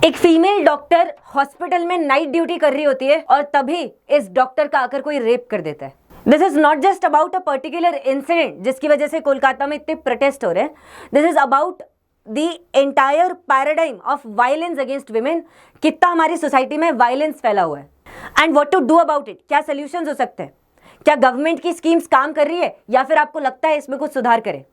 एक female doctor hospital में night duty कर रही होती है और तभी इस डॉक्टर का आकर कोई रेप कर देता है। This is not just about a particular incident जिसकी वजह से कोलकाता में इतने प्रोटेस्ट हो रहे हैं। This is about the entire paradigm of violence against women. कितना हमारी सोसाइटी में वायलेंस फैला हुआ है and what to do about it. क्या सोल्यूशंस हो सकते हैं? क्या गवर्नमेंट की स्कीम्स काम कर रही है या फिर आपको लगता है इसमें कुछ सुधार करें?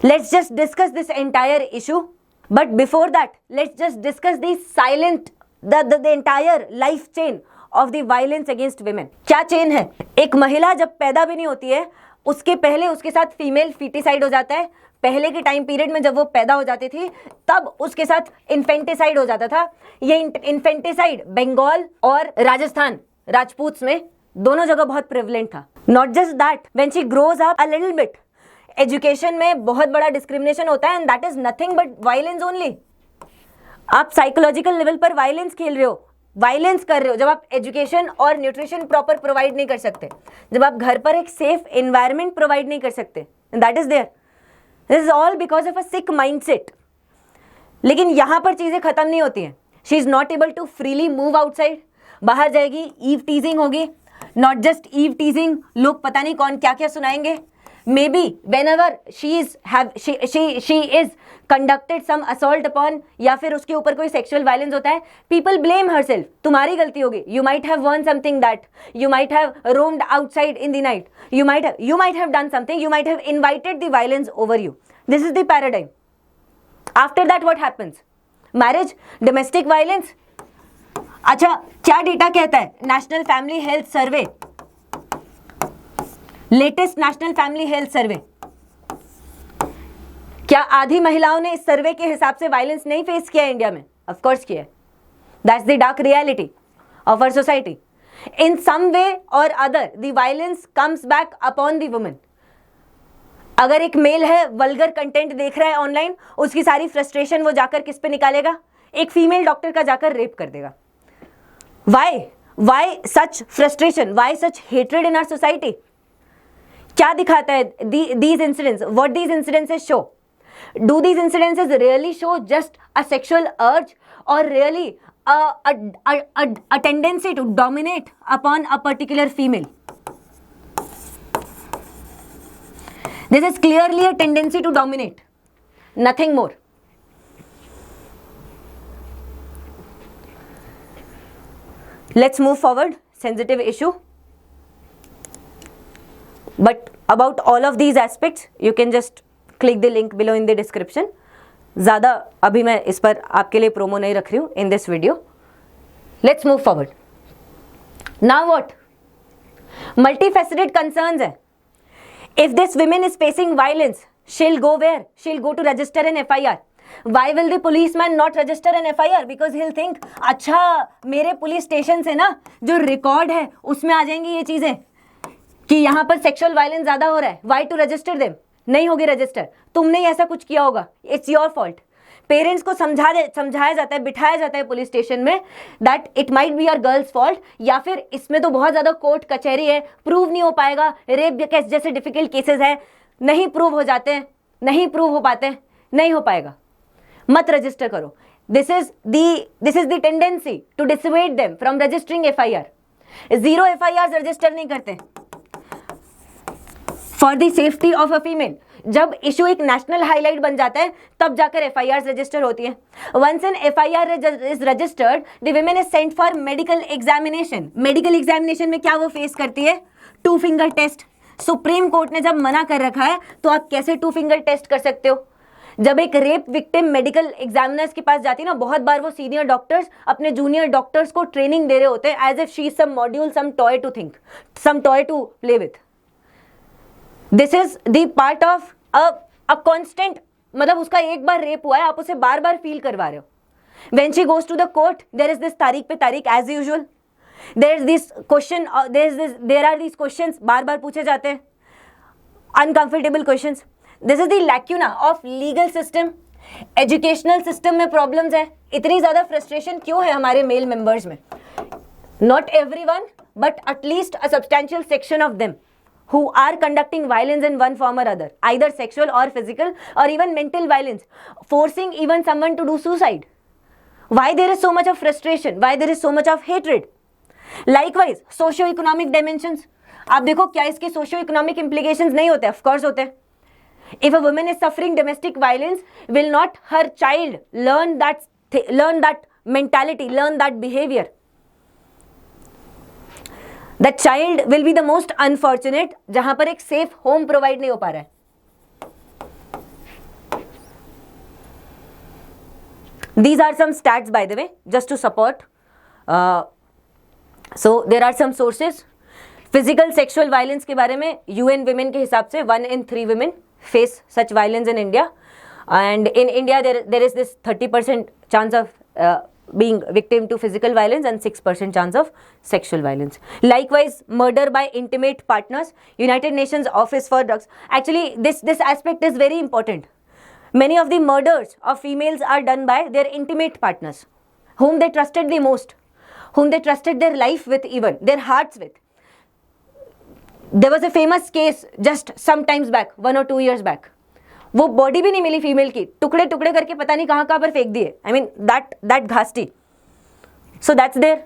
Let's just discuss this entire issue, but before that let's just discuss the silent the entire life chain of the violence against women. क्या चेन है? एक महिला जब पैदा भी नहीं होती है उसके पहले उसके साथ फीमेल फीटिसाइड हो जाता है। पहले के टाइम पीरियड में जब वो पैदा हो जाती थी तब उसके साथ इन्फेंटिसाइड हो जाता था। ये इन्फेंटिसाइड बंगाल और राजस्थान राजपूत्स में दोनों जगह बहुत प्रेवलेंट था। Not just that, when she grows up a little bit, education में बहुत बड़ा डिस्क्रिमिनेशन होता है and that is nothing but violence only. आप साइकोलॉजिकल लेवल पर वायलेंस खेल रहे हो, वायलेंस कर रहे हो जब आप एजुकेशन और न्यूट्रिशन प्रॉपर प्रोवाइड नहीं कर सकते, जब आप घर पर एक सेफ एनवायरनमेंट प्रोवाइड नहीं कर सकते। That is there. This is all because of a sick mindset. लेकिन यहां पर चीजें खत्म नहीं होती हैं। She is not able to freely move outside. बाहर जाएगी, ईव टीजिंग होगी। नॉट जस्ट ईव टीजिंग, लोग पता नहीं कौन क्या क्या सुनाएंगे। May be whenever she is conducted some assault upon या फिर उसके ऊपर कोई sexual violence होता है, people blame herself। तुम्हारी गलती होगी। You might have worn something that, you might have roamed outside in the night, you might have done something, you might have invited the violence over you। This is the paradigm। After that what happens? Marriage, domestic violence। अच्छा, क्या data कहता है? National family health survey, latest national family health survey. क्या आधी महिलाओं ने इस सर्वे के हिसाब से वायलेंस नहीं फेस किया इंडिया में? ऑफ कोर्स किया। That's the dark reality of our society. In some way or other the violence comes back upon the women. अगर एक मेल है, वल्गर कंटेंट देख रहा है ऑनलाइन, उसकी सारी फ्रस्ट्रेशन वो जाकर किस पे निकालेगा? एक फीमेल डॉक्टर का जाकर रेप कर देगा। Why such frustration? Why such hatred in our society? क्या दिखाता है these incidents? What these incidences show? Do these incidences really show just a sexual urge or really a tendency to dominate upon a particular female? This is clearly a tendency to dominate, nothing more. Let's move forward. Sensitive issue. But about all of these aspects, you can just click the link below in the description. ज़्यादा अभी मैं इस पर आपके लिए promo नहीं रख रही हूँ in this video. Let's move forward. Now what? Multifaceted concerns है. If this woman is facing violence, she'll go where? She'll go to register an FIR. Why will the policeman not register an FIR? Because he'll think, अच्छा मेरे police station से ना जो record है उसमें आ जाएंगी ये चीजें कि यहाँ पर सेक्सुअल वायलेंस ज्यादा हो रहा है। Why to register them? नहीं होगी रजिस्टर, तुमने ऐसा कुछ किया होगा, इट्स योर फॉल्ट। पेरेंट्स को समझाया जाता है, बिठाया जाता है पुलिस स्टेशन में that it might be your girls fault, या फिर इसमें तो बहुत ज्यादा कोर्ट कचहरी है, प्रूव नहीं हो पाएगा, रेप केस जैसे डिफिकल्ट केसेस है, नहीं प्रूव हो जाते हैं, नहीं प्रूव हो पाते, नहीं हो पाएगा, मत रजिस्टर करो। This is the tendency to dissuade them from registering FIR। 0 FIRs register नहीं करते for the safety of a female. जब इशू एक नेशनल हाईलाइट बन जाता है तब जाकर FIRs रजिस्टर होती है। Once an FIR is registered, the women is sent for medical examination. Medical examination में क्या वो फेस करती है? 2 फिंगर टेस्ट। सुप्रीम कोर्ट ने जब मना कर रखा है तो आप कैसे 2 फिंगर टेस्ट कर सकते हो? जब एक रेप विक्टिम मेडिकल एग्जामिनर्स के पास जाती है ना, बहुत बार वो सीनियर डॉक्टर्स अपने जूनियर डॉक्टर्स को ट्रेनिंग दे रहे होते हैं as if she some module, some toy to think, some toy to play with. This is the part of a constant, मतलब उसका एक बार रेप हुआ है, आप उसे बार बार फील करवा रहे हो। When she goes to the court, there is this तारीख पे तारीख as usual, there is this question, there are this questions बार बार पूछे जाते हैं, uncomfortable questions. This is the lacuna of legal system. Educational system में प्रॉब्लम्स है। इतनी ज्यादा फ्रस्ट्रेशन क्यों है हमारे मेल मेंबर्स में? Not everyone, but at least a substantial section of them who are conducting violence in one form or other, either sexual or physical or even mental violence, forcing even someone to do suicide. Why there is so much of frustration? Why there is so much of hatred? Likewise, socio-economic dimensions. आप देखो क्या इसके socio-economic implications नहीं होते? Of course होते. If a woman is suffering domestic violence, will not her child learn that mentality, learn that behavior? That child will be the most unfortunate जहां पर एक safe home provide नहीं हो पा रहा है. These are some stats, by the way, just to support. So there are some sources. Physical sexual violence के बारे में UN Women के हिसाब से 1 in 3 women face such violence in India, and in India there is this 30% chance of being victim to physical violence and 6% chance of sexual violence. Likewise, murder by intimate partners. United Nations Office for Drugs. Actually, this aspect is very important. Many of the murders of females are done by their intimate partners, whom they trusted the most, whom they trusted their life with, even their hearts with. There was a famous case just some times back, 1 or 2 years back. वो body भी नहीं मिली female की, टुकड़े टुकड़े करके पता नहीं कहाँ कहाँ पर फेंक दिए. आई मीन दैट घास्टी. So that's there.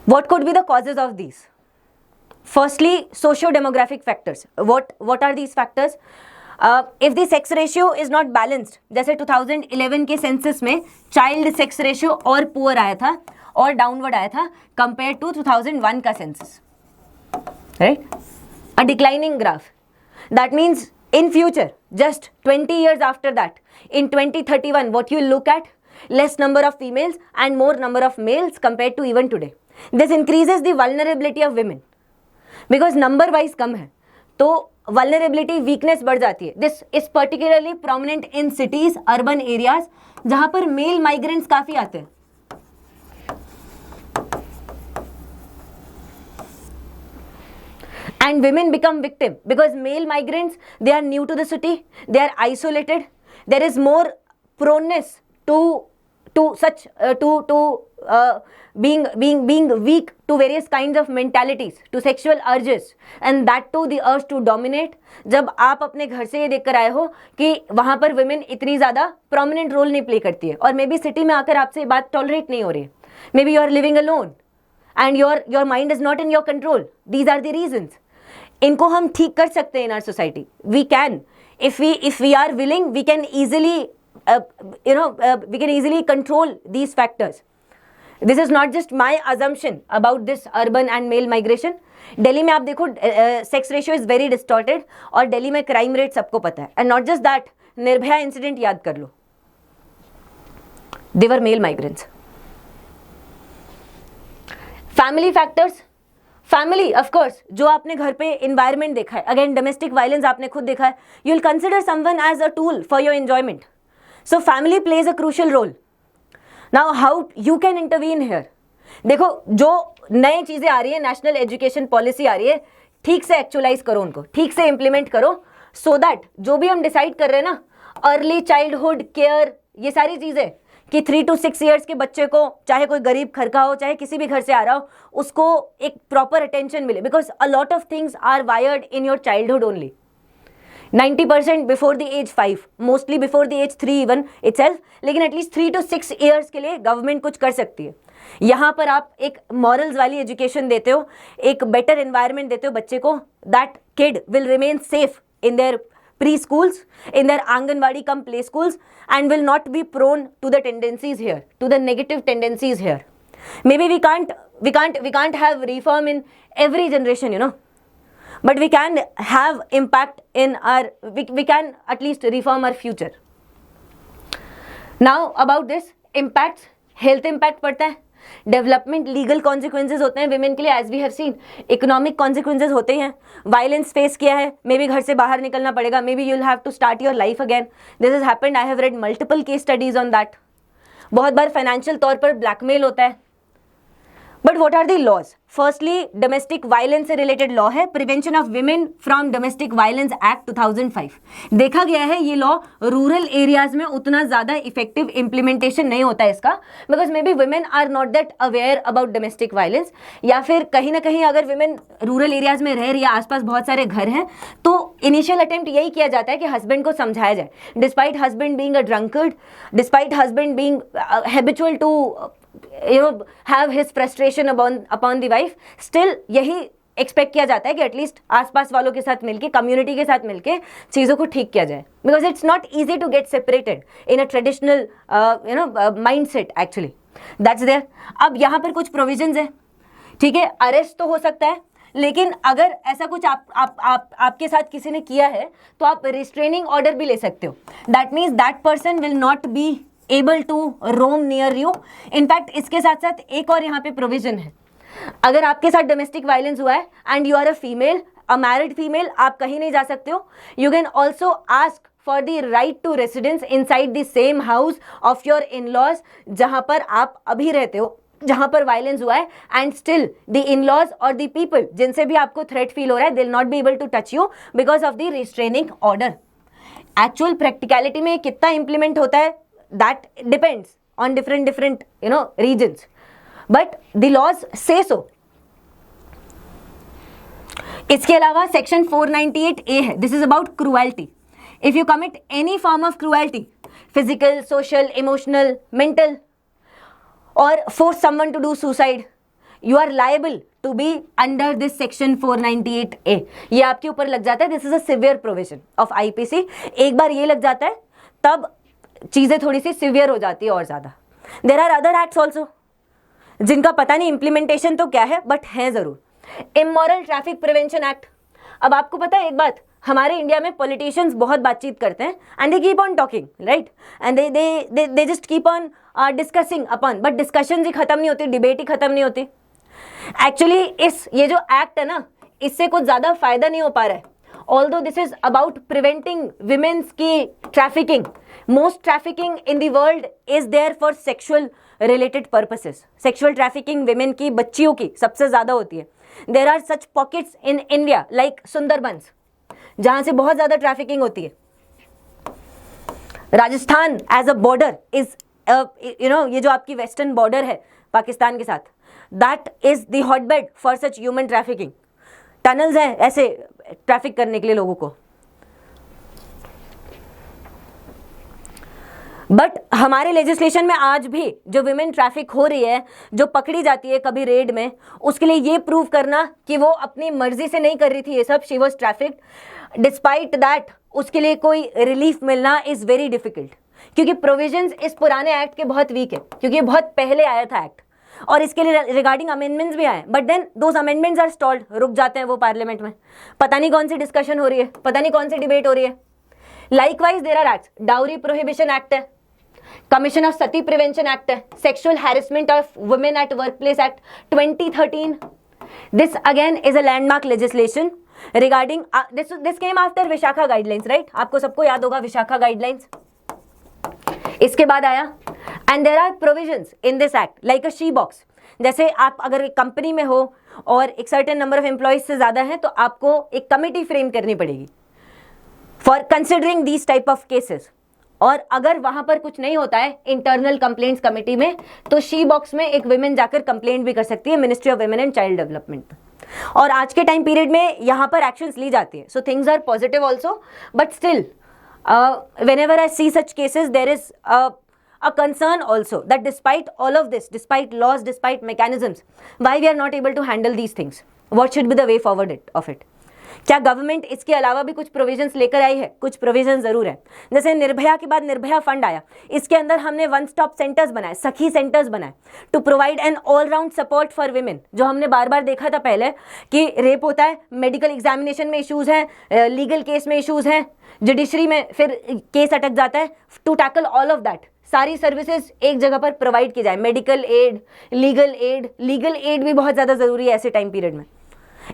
What could be the causes of these? Firstly, socio-demographic factors. What are these factors? If the sex ratio is not balanced, जैसे 2011 के सेंसस में चाइल्ड सेक्स रेशियो और poor आया था और downward आया था कंपेयर टू 2001 का census, right? A declining graph. That means in future, just 20 years after that, in 2031, what you look at, less number of females and more number of males compared to even today. This increases the vulnerability of women. Because number wise कम है तो vulnerability weakness बढ़ जाती है. This is particularly prominent in cities, urban areas जहाँ पर male migrants काफी आते हैं. And women become victim because male migrants, they are new to the city, they are isolated, there is more proneness to being weak to various kinds of mentalities, to sexual urges, and that too the urge to dominate. जब आप अपने घर से ये देखकर आए हो कि वहाँ पर women इतनी ज़्यादा prominent role नहीं play करती है और मे बी सिटी में आकर आपसे ये बात tolerate नहीं हो रही है. Maybe you are living alone and your mind is not in your control. These are the reasons. इनको हम ठीक कर सकते हैं in our society. We can, if we are willing, we can easily we can easily control these factors. This is not just my assumption about this urban and male migration. Delhi में आप देखो sex ratio is very distorted और दिल्ली में crime rate सबको पता है. And not just that, Nirbhaya incident याद कर लो, they were male migrants. Family factors. Family of course, जो आपने घर पे इन्वायरमेंट देखा है, अगेन डोमेस्टिक वायलेंस आपने खुद देखा है, you will consider someone as a tool for your enjoyment. So family plays a crucial role. Now how you can intervene here. देखो जो नई चीजें आ रही है, नेशनल एजुकेशन पॉलिसी आ रही है, ठीक से एक्चुअलाइज करो उनको, ठीक से इंप्लीमेंट करो, सो दैट जो भी हम डिसाइड कर रहे हैं ना, अर्ली चाइल्डहुड केयर, ये सारी चीजें कि 3 to 6 years के बच्चे को, चाहे कोई गरीब घर का हो, चाहे किसी भी घर से आ रहा हो, उसको एक प्रॉपर अटेंशन मिले. Because a lot of things are wired in your childhood only. 90% before the age 5, mostly before the age 3 even itself. लेकिन एटलीस्ट 3 to 6 years के लिए गवर्नमेंट कुछ कर सकती है. यहाँ पर आप एक मॉरल्स वाली एजुकेशन देते हो, एक बेटर एनवायरनमेंट देते हो बच्चे को, that kid will remain safe in their preschools, in their Anganwadi cum play schools, and will not be prone to the tendencies here, to the negative tendencies here. Maybe we can't have reform in every generation, you know, but we can have impact in our, we can at least reform our future. Now about this impacts, health impact पड़ता है, development legal consequences होते हैं women के लिए, as we have seen. Economic consequences होते हैं, violence face किया है, मे बी घर से बाहर निकलना पड़ेगा, maybe you will have to start your life again. This is happened, I have read multiple case studies on that. बहुत बार फाइनेंशियल तौर पर ब्लैकमेल होता है. But what are the laws? Firstly domestic violence से related law है, prevention of women from domestic violence act 2005। देखा गया है ये लॉ रूरल एरियाज में उतना ज्यादा इफेक्टिव इंप्लीमेंटेशन नहीं होता है इसका, because maybe women are not that aware about domestic violence, या फिर कहीं ना कहीं अगर वुमेन रूरल एरियाज में रह रही है, आसपास बहुत सारे घर हैं, तो इनिशियल अटेम्प्ट यही किया जाता है कि हस्बैंड को समझाया जाए, despite husband being a drunkard, despite husband being habitual to have his frustration upon the wife, still यही एक्सपेक्ट किया जाता है कि एटलीस्ट आसपास वालों के साथ मिलके, कम्युनिटी के साथ मिलके चीज़ों को ठीक किया जाए, because it's not easy to get separated in a traditional mindset actually, that's there. अब यहाँ पर कुछ प्रोविजंस है, ठीक है, अरेस्ट तो हो सकता है, लेकिन अगर ऐसा कुछ आपके साथ किसी ने किया है तो आप रिस्ट्रेनिंग ऑर्डर भी ले सकते हो। That means that person will not be able to roam near you. In fact इसके साथ साथ एक और यहाँ पे प्रोविजन है, अगर आपके साथ डोमेस्टिक वायलेंस हुआ है and you are a female, a married female, आप कहीं नहीं जा सकते हो, you can also ask for the right to residence inside the same house of your in laws, जहां पर आप अभी रहते हो, जहां पर वायलेंस हुआ है, and still the in laws और द पीपल जिनसे भी आपको थ्रेट फील हो रहा है, they will not be able to touch you because of the restraining order. Actual practicality में कितना इंप्लीमेंट होता है, that depends on different regions, but the laws say so. इसके अलावा सेक्शन 498A है, this is about cruelty. If you commit any form of cruelty, physical, social, emotional, mental, और force someone to do suicide, you are liable to be under this section 498A। ये आपके ऊपर लग जाता है, this is a severe provision of IPC। एक बार ये लग जाता है तब चीजें थोड़ी सी सिवियर हो जाती है और ज्यादा। There are other acts also जिनका पता नहीं इंप्लीमेंटेशन तो क्या है, बट है जरूर। Immoral traffic prevention act. अब आपको पता है एक बात, हमारे इंडिया में पॉलिटिशियंस बहुत बातचीत करते हैं and they keep on talking, right, and they just keep on discussing upon, but discussion ही खत्म नहीं होती, डिबेट ही खत्म नहीं होती। एक्चुअली ये जो एक्ट है ना, इससे कुछ ज्यादा फायदा नहीं हो पा रहा है। Although this is about preventing women's की trafficking, most trafficking in the world is there for sexual related purposes. Sexual trafficking women की, बच्चियों की सबसे ज्यादा होती है। There are such pockets in India like Sundarbans, जहां से बहुत ज्यादा ट्रैफिकिंग होती है। Rajasthan as a border is ये जो आपकी वेस्टर्न बॉर्डर है पाकिस्तान के साथ, that is the hotbed for such human trafficking. Tunnels हैं ऐसे ट्रैफिक करने के लिए लोगों को। बट हमारे लेजिस्लेशन में आज भी जो विमेन ट्रैफिक हो रही है, जो पकड़ी जाती है कभी रेड में, उसके लिए ये प्रूव करना कि वो अपनी मर्जी से नहीं कर रही थी ये सब, she was trafficked, despite that उसके लिए कोई रिलीफ मिलना इज वेरी डिफिकल्ट, क्योंकि प्रोविजंस इस पुराने एक्ट के बहुत वीक है, क्योंकि ये बहुत पहले आया था एक्ट, और इसके लिए रिगार्डिंग अमेंडमेंट्स भी आए, but then those amendments are stalled, रुक जाते हैं वो पार्लियामेंट में, पता नहीं कौन सी डिस्कशन हो रही है, पता नहीं कौन सी डिबेट हो रही है। Likewise there are acts, dowry prohibition act है, commission of sati prevention act है, sexual harassment of women at work place act 2013। This again is a landmark legislation regarding this came after Vishakha guidelines, right, आपको सबको याद होगा Vishakha guidelines, इसके बाद आया। And there are provisions in this act like a she box, जैसे आप अगर एक कंपनी में हो और एक सर्टेन नंबर ऑफ एम्प्लॉइज से ज्यादा है, तो आपको एक कमेटी फ्रेम करनी पड़ेगी for considering these type of cases, और अगर वहां पर कुछ नहीं होता है इंटरनल कंप्लेंट्स कमेटी में, तो शी बॉक्स में एक विमेन जाकर कंप्लेंट भी कर सकती है ministry of women and child development. और आज के टाइम पीरियड में यहाँ पर एक्शंस ली जाती है, so things are positive also, but still whenever I see such cases, there is a concern also that despite all of this, despite laws, despite mechanisms, why we are not able to handle these things? What should be the way forward of it? क्या government इसके अलावा भी कुछ provisions लेकर आई है? कुछ provision जरूर है, जैसे निर्भया के बाद निर्भया फंड आया, इसके अंदर हमने वन स्टॉप सेंटर्स बनाए, सखी सेंटर्स बनाए to provide an all round support for women. जो हमने बार बार देखा था पहले कि रेप होता है, मेडिकल एग्जामिनेशन में इश्यूज हैं, लीगल केस में इश्यूज हैं, जुडिशरी में फिर केस अटक जाता है, to tackle all of that सारी सर्विसेज एक जगह पर प्रोवाइड की जाए, मेडिकल एड, लीगल एड भी बहुत ज़्यादा ज़रूरी है ऐसे टाइम पीरियड में।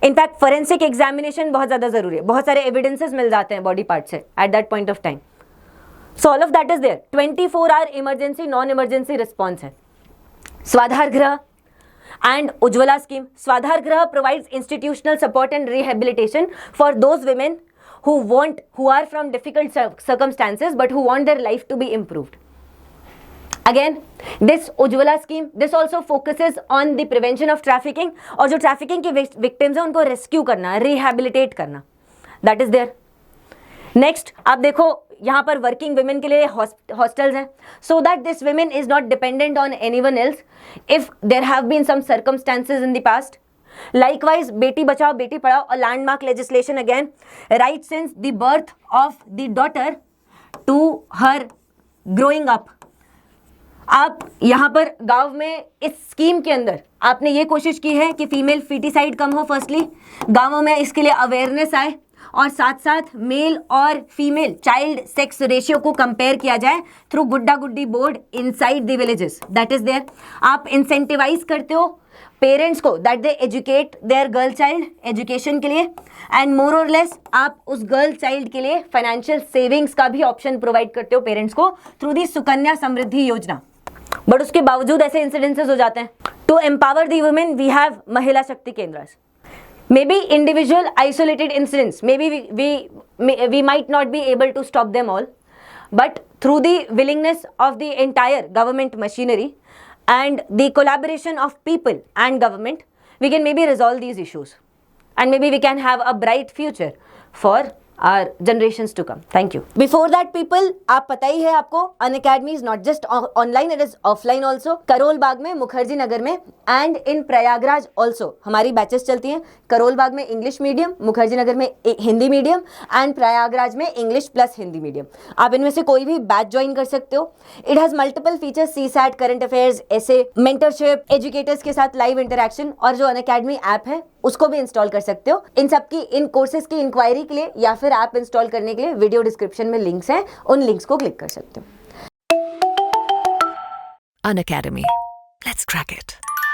इनफैक्ट फोरेंसिक एग्जामिनेशन बहुत ज़्यादा ज़रूरी है, बहुत सारे एविडेंसेस मिल जाते हैं बॉडी पार्ट से at that point of time, so all of that is there. 24 hour emergency non emergency response है। स्वाधार गृह, and Ujjwala scheme. Swadhar Graha provides institutional support and rehabilitation for those women who are from difficult circumstances but who want their life to be improved. Again, this Ujjwala scheme, this also focuses on the prevention of trafficking, और जो trafficking के victims हैं उनको rescue करना, rehabilitate करना, that is there. Next, आप देखो यहाँ पर working women के लिए hostels हैं, so that this women is not dependent on anyone else if there have been some circumstances in the past. Likewise, Beti Bachao Beti Padhao, a landmark legislation again, right since the birth of the daughter to her growing up. आप यहाँ पर गांव में इस scheme के अंदर आपने ये कोशिश की है कि फीमेल फीटिसाइड कम हो, फर्स्टली गांवों में इसके लिए अवेयरनेस आए, और साथ साथ मेल और फीमेल चाइल्ड सेक्स रेशियो को कंपेयर किया जाए थ्रू गुड्डा गुड्डी board inside the villages, that is there. आप इंसेंटिवाइज करते हो पेरेंट्स को that they educate their girl child education के लिए, एंड मोर और लेस आप उस गर्ल चाइल्ड के लिए फाइनेंशियल सेविंग्स का भी ऑप्शन प्रोवाइड करते हो पेरेंट्स को थ्रू दी सुकन्या समृद्धि योजना. बट उसके बावजूद ऐसे इंसिडेंसेस हो जाते हैं. To empower the women we have Mahila Shakti केंद्रास. Maybe individual isolated incidents, maybe we might not be able to stop them all, but through the willingness of the entire government machinery and the collaboration of people and government, we can maybe resolve these issues, and maybe we can have a bright future for our generations to come. Thank you. Before that, people, आप पता ही है आपको, Unacademy is not just online, it is offline also. Karol Bagh में, मुखर्जी नगर में, and in Prayagraj also हमारी batches चलती हैं. करोल बाग में इंग्लिश मीडियम, मुखर्जी नगर में हिंदी मीडियम, एंड प्रयागराज में इंग्लिश प्लस हिंदी मीडियम. आप इनमें से कोई भी बैच ज्वाइन कर सकते हो. It has multiple features, CSAT, current affairs, ऐसे, मेंटरशिप, एजुकेटर्स के साथ लाइव इंटरेक्शन, और जो Unacademy ऐप है उसको भी इंस्टॉल कर सकते हो. इन सब की, इन कोर्सेज की इंक्वायरी के लिए या फिर ऐप इंस्टॉल करने के लिए वीडियो डिस्क्रिप्शन में लिंक्स हैं, उन लिंक्स को क्लिक कर सकते हो. Unacademy. Let's crack it.